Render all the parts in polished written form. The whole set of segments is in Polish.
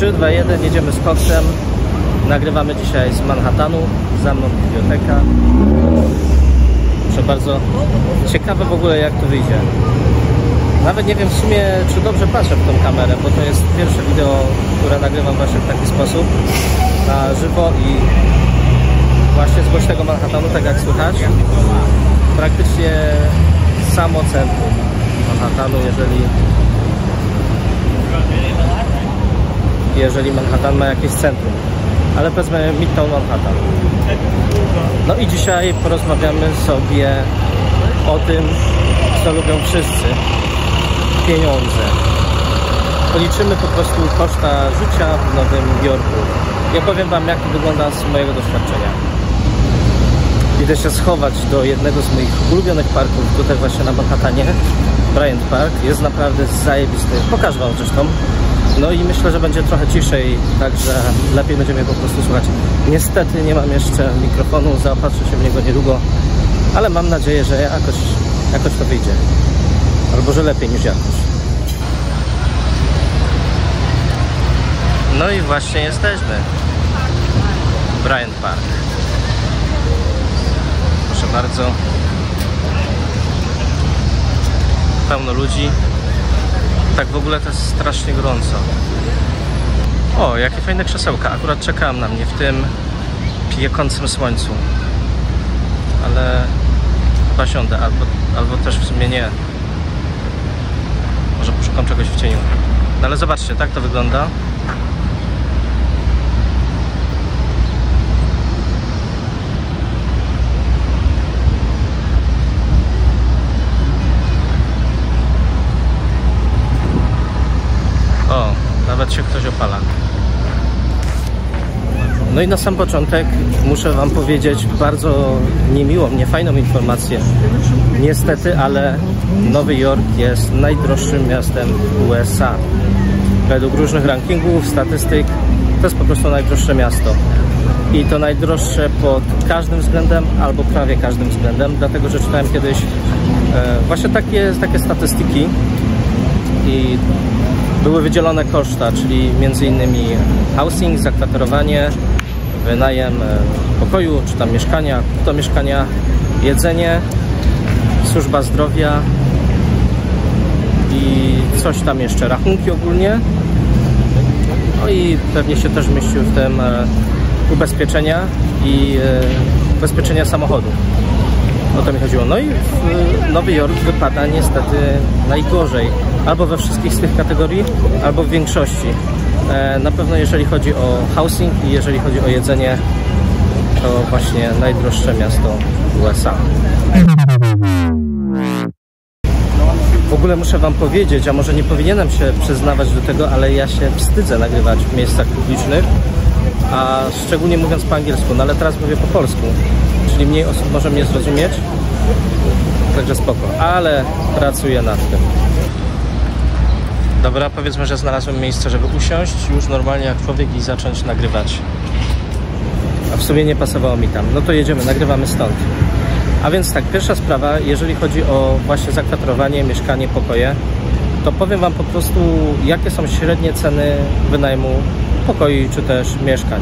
3, 2, 1, jedziemy z koksem. Nagrywamy dzisiaj z Manhattanu. Za mną biblioteka. Proszę bardzo. Ciekawe w ogóle, jak to wyjdzie. Nawet nie wiem w sumie, czy dobrze patrzę w tą kamerę, bo to jest pierwsze wideo, które nagrywam właśnie w taki sposób na żywo i właśnie z głośnego Manhattanu, tak jak słychać. Praktycznie samo centrum Manhattanu, jeżeli Manhattan ma jakieś centrum, ale powiedzmy Midtown Manhattan. No i dzisiaj porozmawiamy sobie o tym, co lubią wszyscy: pieniądze. Policzymy po prostu koszta życia w Nowym Jorku. Ja powiem wam, jak to wygląda z mojego doświadczenia. Idę się schować do jednego z moich ulubionych parków tutaj właśnie na Manhattanie, Bryant Park. Jest naprawdę zajebisty. Pokażę wam zresztą. No i myślę, że będzie trochę ciszej, także lepiej będzie mnie po prostu słuchać. Niestety nie mam jeszcze mikrofonu, zaopatrzę się w niego niedługo, ale mam nadzieję, że jakoś to wyjdzie. Albo że lepiej niż jakoś. No i właśnie jesteśmy. Bryant Park. Proszę bardzo. Pełno ludzi. Tak w ogóle to jest strasznie gorąco. O, jakie fajne krzesełka. Akurat czekałem na mnie w tym piekącym słońcu. Ale chyba siądę, albo też w sumie nie. Może poszukam czegoś w cieniu. No ale zobaczcie, tak to wygląda. O, nawet się ktoś opala. No i na sam początek muszę wam powiedzieć bardzo niemiłą, niefajną informację. Niestety, ale Nowy Jork jest najdroższym miastem w USA. Według różnych rankingów, statystyk, to jest po prostu najdroższe miasto. I to najdroższe pod każdym względem, albo prawie każdym względem, dlatego że czytałem kiedyś właśnie takie statystyki i były wydzielone koszta, czyli m.in. housing, zakwaterowanie, wynajem pokoju, czy tam mieszkania, do mieszkania, jedzenie, służba zdrowia i coś tam jeszcze, rachunki ogólnie. No i pewnie się też mieścił w tym ubezpieczenia i ubezpieczenia samochodu. O to mi chodziło. No i Nowy Jork wypada niestety najgorzej. Albo we wszystkich z tych kategorii, albo w większości. Na pewno jeżeli chodzi o housing i jeżeli chodzi o jedzenie, to właśnie najdroższe miasto w USA. W ogóle muszę wam powiedzieć, a może nie powinienem się przyznawać do tego, ale ja się wstydzę nagrywać w miejscach publicznych, a szczególnie mówiąc po angielsku, no ale teraz mówię po polsku, czyli mniej osób może mnie zrozumieć, także spoko, ale pracuję nad tym. Dobra, powiedzmy, że znalazłem miejsce, żeby usiąść już normalnie jak człowiek i zacząć nagrywać. A w sumie nie pasowało mi tam. No to jedziemy, nagrywamy stąd. A więc tak, pierwsza sprawa, jeżeli chodzi o właśnie zakwaterowanie, mieszkanie, pokoje, to powiem wam po prostu, jakie są średnie ceny wynajmu pokoi czy też mieszkań.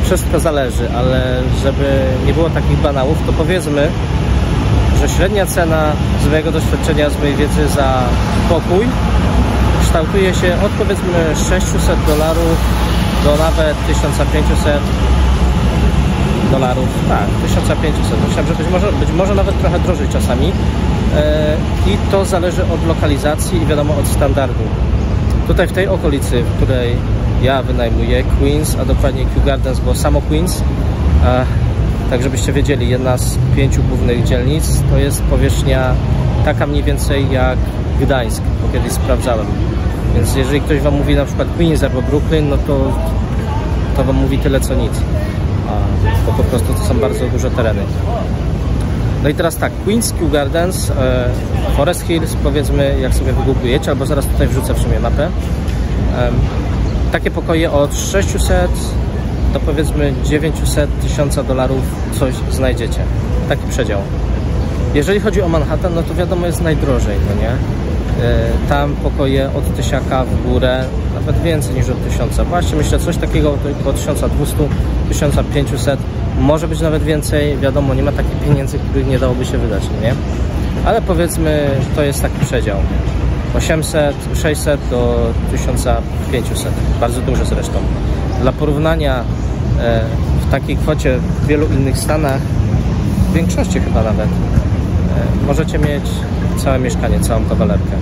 Wszystko zależy, ale żeby nie było takich banałów, to powiedzmy, że średnia cena z mojego doświadczenia, z mojej wiedzy za pokój kształtuje się od powiedzmy $600 do nawet $1500. Tak, 1500. Myślałem, że być może nawet trochę drożej czasami. I to zależy od lokalizacji i wiadomo od standardu. Tutaj w tej okolicy, w której ja wynajmuję, Queens, a dokładnie Kew Gardens, bo samo Queens, tak żebyście wiedzieli, jedna z 5 głównych dzielnic, to jest powierzchnia taka mniej więcej jak Gdańsk, bo kiedyś sprawdzałem. Więc jeżeli ktoś wam mówi na przykład Queens albo Brooklyn, no to wam mówi tyle co nic. Bo po prostu to są bardzo duże tereny. No i teraz tak, Queens, Kew Gardens, Forest Hills, powiedzmy, jak sobie wygooglujecie, albo zaraz tutaj wrzucę w sumie mapę. Takie pokoje od 600 do powiedzmy $900,000 coś znajdziecie. Taki przedział. Jeżeli chodzi o Manhattan, no to wiadomo jest najdrożej, no nie? Tam pokoje od 1000 w górę, nawet więcej niż od 1000. Właśnie myślę, coś takiego około 1200, 1500, może być nawet więcej. Wiadomo, nie ma takich pieniędzy, których nie dałoby się wydać, nie? Ale powiedzmy, to jest taki przedział. 800, 600 do 1500. Bardzo dużo zresztą. Dla porównania, w takiej kwocie w wielu innych stanach, w większości chyba nawet, możecie mieć całe mieszkanie, całą kawalerkę.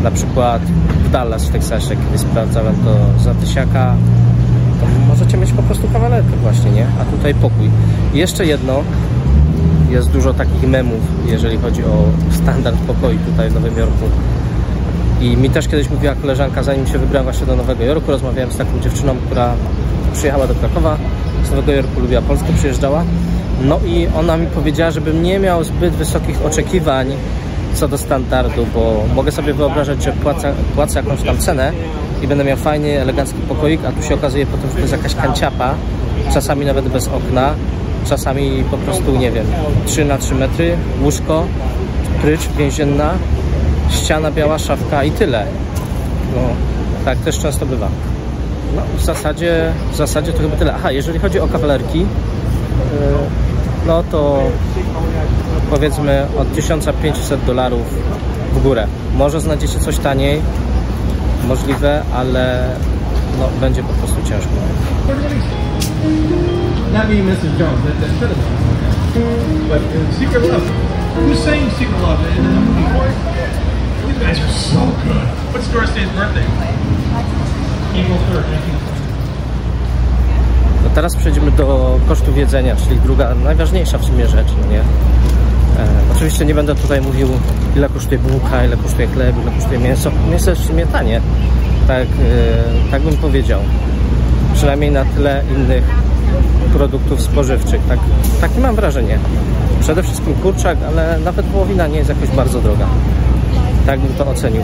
Na przykład w Dallas w Teksasie, kiedy sprawdzałem to za 1000, to możecie mieć po prostu kawalerkę właśnie, nie? A tutaj pokój. I jeszcze jedno, jest dużo takich memów, jeżeli chodzi o standard pokoi tutaj w Nowym Jorku. I mi też kiedyś mówiła koleżanka, zanim się wybrałem właśnie do Nowego Jorku, rozmawiałem z taką dziewczyną, która przyjechała do Krakowa, z Nowego Jorku, lubiła Polskę, przyjeżdżała. No i ona mi powiedziała, żebym nie miał zbyt wysokich oczekiwań co do standardu, bo mogę sobie wyobrażać, że płacę jakąś tam cenę i będę miał fajny, elegancki pokoik, a tu się okazuje potem, że to jest jakaś kanciapa, czasami nawet bez okna, czasami po prostu, nie wiem, 3 na 3 metry, łóżko, prycz więzienna, ściana biała, szafka i tyle. No, tak też często bywa. No, w zasadzie to chyba tyle. Aha, jeżeli chodzi o kawalerki, no to powiedzmy od $1500 w górę. Może znajdziecie coś taniej, możliwe, ale no, będzie po prostu ciężko. Not me, Mrs. Jones. That's Trinity. But Secret Love. Who's saying Secret Love in the movie? You guys are so good. What's Doris Day's birthday? April 3rd, 1920. No teraz przejdziemy do kosztów jedzenia, czyli druga, najważniejsza w sumie rzecz, no nie? Oczywiście nie będę tutaj mówił, ile kosztuje bułka, ile kosztuje chleb, ile kosztuje mięso. Mięso jest w sumie tanie, tak bym powiedział. Przynajmniej na tyle innych produktów spożywczych. Takie mam wrażenie. Przede wszystkim kurczak, ale nawet wołowina nie jest jakoś bardzo droga. Tak bym to ocenił.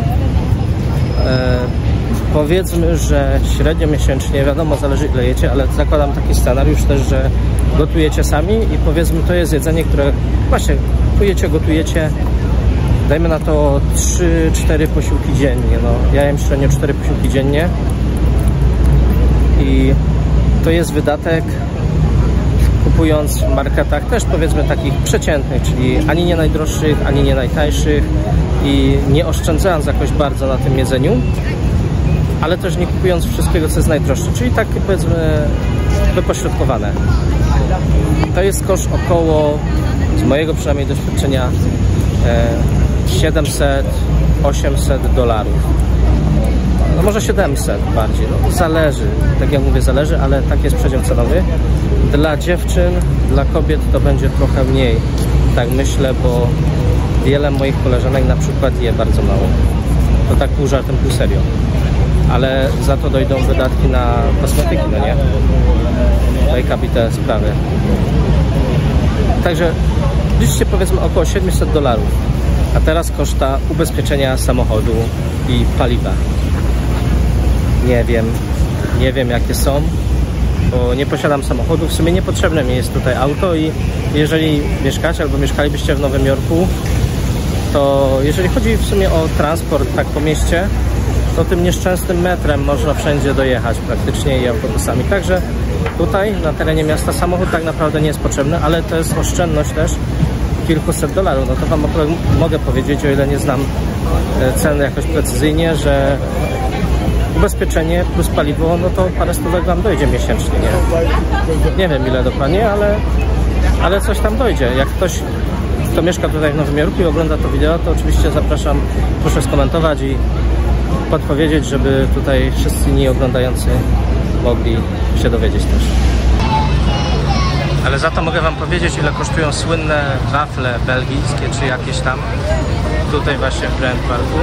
Powiedzmy, że średnio miesięcznie, wiadomo, zależy ile jecie, ale zakładam taki scenariusz też, że gotujecie sami i powiedzmy, to jest jedzenie, które właśnie kupujecie, gotujecie, dajmy na to 3-4 posiłki dziennie. No, ja jem średnio 4 posiłki dziennie i to jest wydatek, kupując w marketach też powiedzmy takich przeciętnych, czyli ani nie najdroższych, ani nie najtańszych i nie oszczędzając jakoś bardzo na tym jedzeniu, ale też nie kupując wszystkiego, co jest najdroższe, czyli takie powiedzmy wypośrodkowane. To jest koszt około, z mojego przynajmniej doświadczenia, $700–800. No może 700 bardziej, no zależy, tak jak mówię, zależy, ale taki jest przedział cenowy. Dla dziewczyn, dla kobiet to będzie trochę mniej, tak myślę, bo wiele moich koleżanek na przykład je bardzo mało. To tak pół żartem, pół serio. Ale za to dojdą wydatki na kosmetyki, no nie? Make-up i te sprawy. Także liczcie powiedzmy około $700, a teraz koszta ubezpieczenia samochodu i paliwa. Nie wiem jakie są, bo nie posiadam samochodu. W sumie niepotrzebne mi jest tutaj auto i jeżeli mieszkacie albo mieszkalibyście w Nowym Jorku, to jeżeli chodzi w sumie o transport tak po mieście, to tym nieszczęsnym metrem można wszędzie dojechać praktycznie i autobusami. Także tutaj na terenie miasta samochód tak naprawdę nie jest potrzebny, ale to jest oszczędność też kilkuset dolarów. No to wam mogę powiedzieć, o ile nie znam ceny jakoś precyzyjnie, że ubezpieczenie plus paliwo, no to parę stówek wam dojdzie miesięcznie, nie wiem ile dokładnie, ale coś tam dojdzie. Jak ktoś, kto mieszka tutaj w Nowym Jorku i ogląda to wideo, to oczywiście zapraszam, proszę skomentować i podpowiedzieć, żeby tutaj wszyscy inni oglądający mogli się dowiedzieć też. Ale za to mogę wam powiedzieć, ile kosztują słynne wafle belgijskie, czy jakieś tam, tutaj właśnie w Bryant Parku.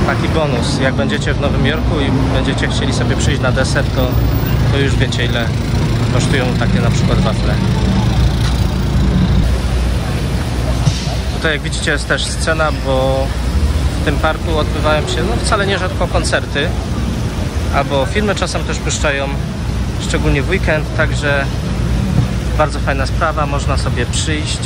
Taki bonus, jak będziecie w Nowym Jorku i będziecie chcieli sobie przyjść na deser, to już wiecie, ile kosztują takie na przykład wafle. Tutaj jak widzicie jest też scena, bo w tym parku odbywają się no wcale nierzadko koncerty, albo filmy czasem też puszczają szczególnie w weekend, także bardzo fajna sprawa, można sobie przyjść.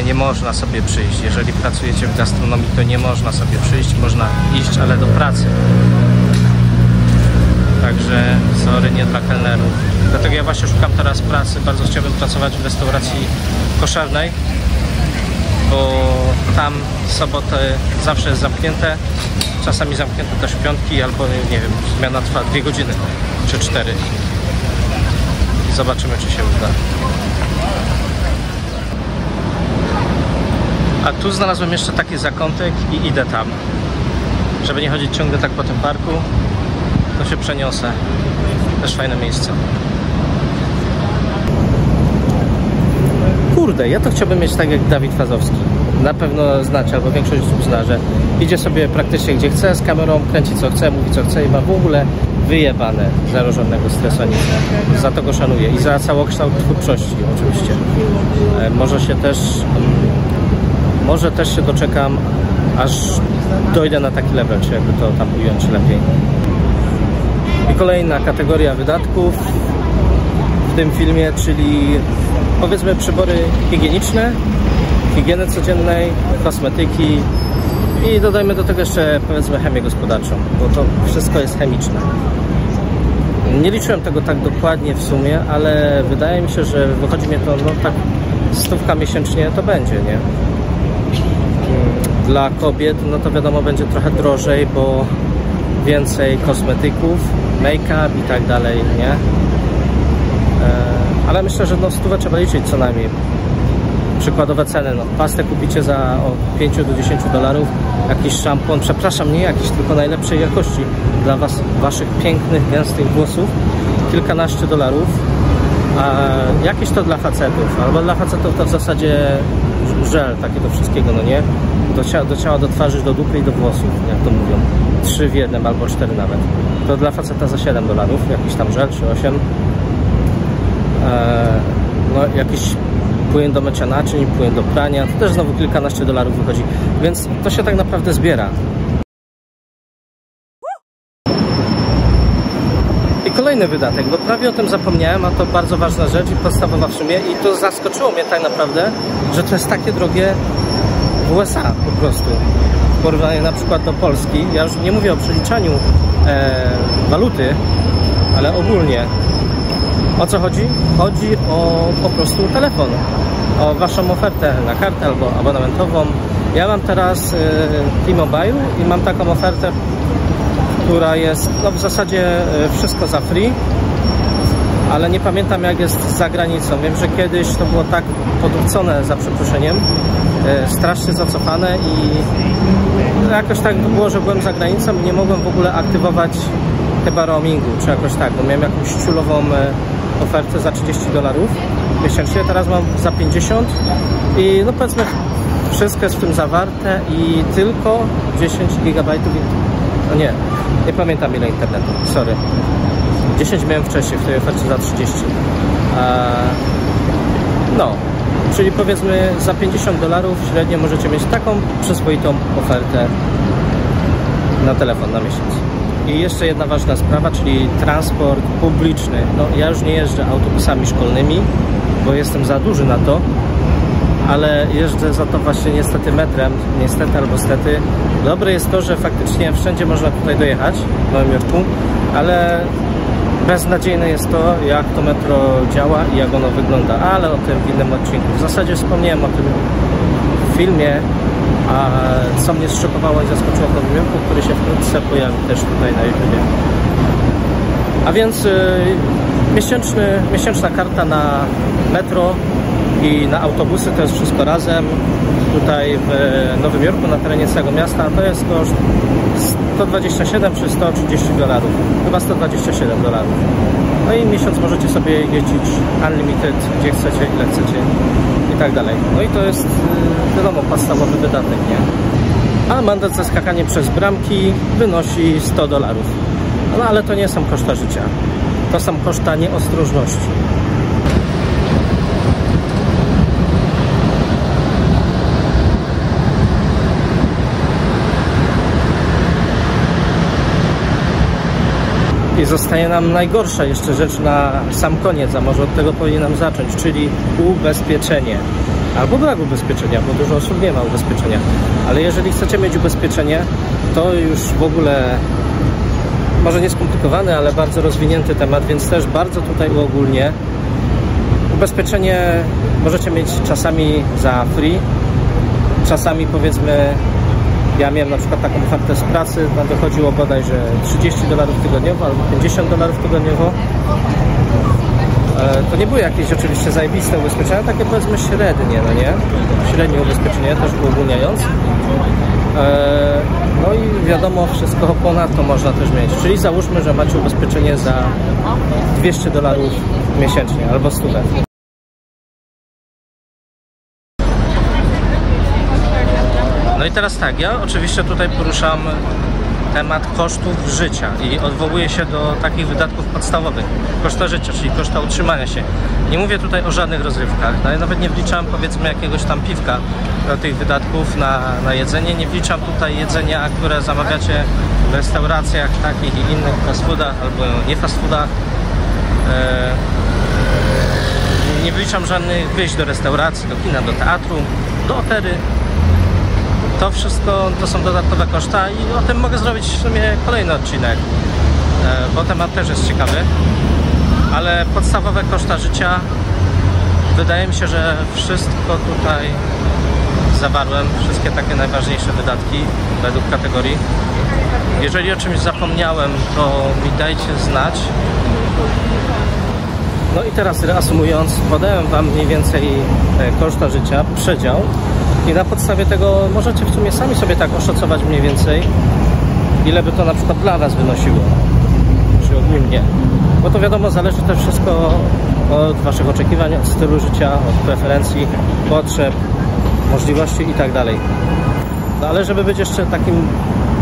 Nie można sobie przyjść. Jeżeli pracujecie w gastronomii, to nie można sobie przyjść, można iść, ale do pracy. Także sorry, nie dla kelnerów. Dlatego ja właśnie szukam teraz pracy. Bardzo chciałbym pracować w restauracji koszernej, bo tam soboty zawsze jest zamknięte. Czasami zamknięte też w piątki, albo nie wiem, zmiana trwa 2 godziny czy 4. Zobaczymy, czy się uda. A tu znalazłem jeszcze taki zakątek i idę tam. Żeby nie chodzić ciągle tak po tym parku, to się przeniosę. Też fajne miejsce. Kurde, ja to chciałbym mieć tak jak Dawid Fazowski. Na pewno znacie, albo większość osób zna, że idzie sobie praktycznie gdzie chce, z kamerą kręci co chce, mówi co chce i ma w ogóle wyjebane, zero żadnego stresu, nic. Za to go szanuję i za całokształt twórczości oczywiście. Może też się doczekam, aż dojdę na taki level, czy jakby to tam ująć lepiej. I kolejna kategoria wydatków w tym filmie, czyli powiedzmy przybory higieniczne, higieny codziennej, kosmetyki i dodajmy do tego jeszcze powiedzmy chemię gospodarczą, bo to wszystko jest chemiczne. Nie liczyłem tego tak dokładnie w sumie, ale wydaje mi się, że wychodzi mi to no tak 100 miesięcznie to będzie, nie? Dla kobiet no to wiadomo będzie trochę drożej, bo więcej kosmetyków, make-up i tak dalej, nie? Ale myślę, że no 100 trzeba liczyć co najmniej. Przykładowe ceny, no pastę kupicie za od 5 do 10 dolarów, jakiś szampon, przepraszam, nie jakiś, tylko najlepszej jakości dla was, waszych pięknych, gęstych włosów, kilkanaście dolarów, a jakieś to dla facetów, albo dla facetów to w zasadzie żel, takie do wszystkiego, no nie? Do ciała, do twarzy, do dupy i do włosów, jak to mówią. 3 w jednym, albo 4 nawet. To dla faceta za 7 dolarów, jakiś tam żel, czy 8. No jakiś płyn do mycia naczyń, płyn do prania, to też znowu kilkanaście dolarów wychodzi, więc to się tak naprawdę zbiera. I kolejny wydatek, bo prawie o tym zapomniałem, a to bardzo ważna rzecz i podstawowa w sumie i to zaskoczyło mnie tak naprawdę, że to jest takie drogie w USA po prostu. W porównaniu na przykład do Polski, ja już nie mówię o przeliczaniu waluty, ale ogólnie. O co chodzi? Chodzi o po prostu telefon, o waszą ofertę na kartę albo abonamentową. Ja mam teraz T-Mobile i mam taką ofertę, która jest no w zasadzie wszystko za free, ale nie pamiętam jak jest za granicą. Wiem, że kiedyś to było tak podrzucone za przeproszeniem, strasznie zacofane i jakoś tak było, że byłem za granicą i nie mogłem w ogóle aktywować chyba roamingu, czy jakoś tak, bo miałem jakąś ciulową ofertę za 30 dolarów miesięcznie, teraz mam za 50 i no powiedzmy wszystko jest w tym zawarte i tylko 10 gigabajtów, no nie pamiętam ile internetu, sorry. 10 miałem wcześniej w tej ofercie za 30. No, czyli powiedzmy za 50 dolarów średnio możecie mieć taką przyzwoitą ofertę na telefon na miesiąc. I jeszcze jedna ważna sprawa, czyli transport publiczny. No, ja już nie jeżdżę autobusami szkolnymi, bo jestem za duży na to, ale jeżdżę za to właśnie niestety metrem, niestety albo stety. Dobre jest to, że faktycznie wszędzie można tutaj dojechać w Nowym Jorku, ale beznadziejne jest to, jak to metro działa i jak ono wygląda, ale o tym w innym odcinku. W zasadzie wspomniałem o tym w filmie, a co mnie zszokowało i zaskoczyło w Nowym Jorku, który się wkrótce pojawi też tutaj na YouTube. A więc miesięczna karta na metro i na autobusy to jest wszystko razem. Tutaj w Nowym Jorku na terenie całego miasta to jest koszt 127 czy 130 dolarów. Chyba 127 dolarów. No i miesiąc możecie sobie jeździć unlimited, gdzie chcecie, ile chcecie i tak dalej. No i to jest wiadomo podstawowy wydatek, nie? A mandat za skakanie przez bramki wynosi 100 dolarów. No ale to nie są koszta życia. To są koszta nieostrożności. I I zostaje nam najgorsza jeszcze rzecz na sam koniec, a może od tego powinienem zacząć, czyli ubezpieczenie. Albo brak ubezpieczenia, bo dużo osób nie ma ubezpieczenia. Ale jeżeli chcecie mieć ubezpieczenie, to już w ogóle może nie skomplikowany, ale bardzo rozwinięty temat, więc też bardzo tutaj uogólnię. Ubezpieczenie możecie mieć czasami za free, czasami powiedzmy, ja miałem na przykład taką ofertę z pracy, tam wychodziło bodajże $30 tygodniowo albo $50 tygodniowo. To nie były jakieś oczywiście zajebiste ubezpieczenia, takie powiedzmy średnie, no nie? Średnie ubezpieczenie, też uogólniając. No i wiadomo, wszystko ponad to można też mieć. Czyli załóżmy, że macie ubezpieczenie za $200 miesięcznie albo 100. No i teraz tak, ja oczywiście tutaj poruszam temat kosztów życia i odwołuję się do takich wydatków podstawowych. Koszta życia, czyli koszta utrzymania się. Nie mówię tutaj o żadnych rozrywkach. No ja nawet nie wliczam powiedzmy jakiegoś tam piwka do tych wydatków na jedzenie. Nie wliczam tutaj jedzenia, które zamawiacie w restauracjach takich i innych fast foodach albo nie fast foodach. Nie wliczam żadnych wyjść do restauracji, do kina, do teatru, do opery. To wszystko to są dodatkowe koszta i o tym mogę zrobić w sumie kolejny odcinek, bo temat też jest ciekawy. Ale podstawowe koszta życia, wydaje mi się, że wszystko tutaj zawarłem, wszystkie takie najważniejsze wydatki według kategorii. Jeżeli o czymś zapomniałem, to mi dajcie znać. No i teraz reasumując, podałem Wam mniej więcej koszta życia, przedział. I na podstawie tego możecie w sumie sami sobie tak oszacować mniej więcej, ile by to na przykład dla Was wynosiło, czy ogólnie. Bo to wiadomo, zależy też wszystko od Waszych oczekiwań, od stylu życia, od preferencji, potrzeb, możliwości i tak dalej. No ale żeby być jeszcze takim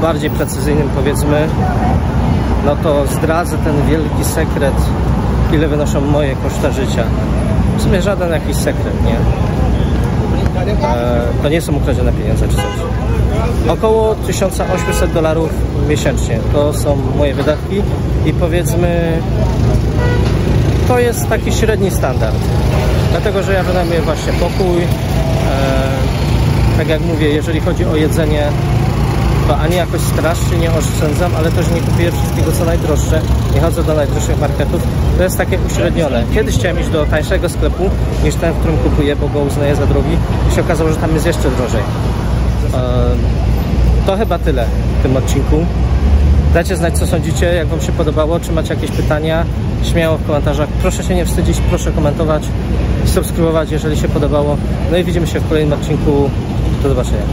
bardziej precyzyjnym, powiedzmy, no to zdradzę ten wielki sekret, ile wynoszą moje koszta życia. W sumie żaden jakiś sekret, nie? To nie są ukradzione pieniądze czy coś. Około $1800 miesięcznie to są moje wydatki i powiedzmy to jest taki średni standard, dlatego że ja wynajmuję właśnie pokój. Tak jak mówię, jeżeli chodzi o jedzenie, to ani jakoś strasznie nie oszczędzam, ale też nie kupuję wszystkiego co najdroższe, nie chodzę do najdroższych marketów, to jest takie uśrednione. Kiedyś chciałem iść do tańszego sklepu niż ten, w którym kupuję, bo go uznaję za drogi i się okazało, że tam jest jeszcze drożej. To chyba tyle w tym odcinku. Dajcie znać, co sądzicie, jak Wam się podobało, czy macie jakieś pytania, śmiało w komentarzach. Proszę się nie wstydzić, proszę komentować, subskrybować, jeżeli się podobało. No i widzimy się w kolejnym odcinku. Do zobaczenia.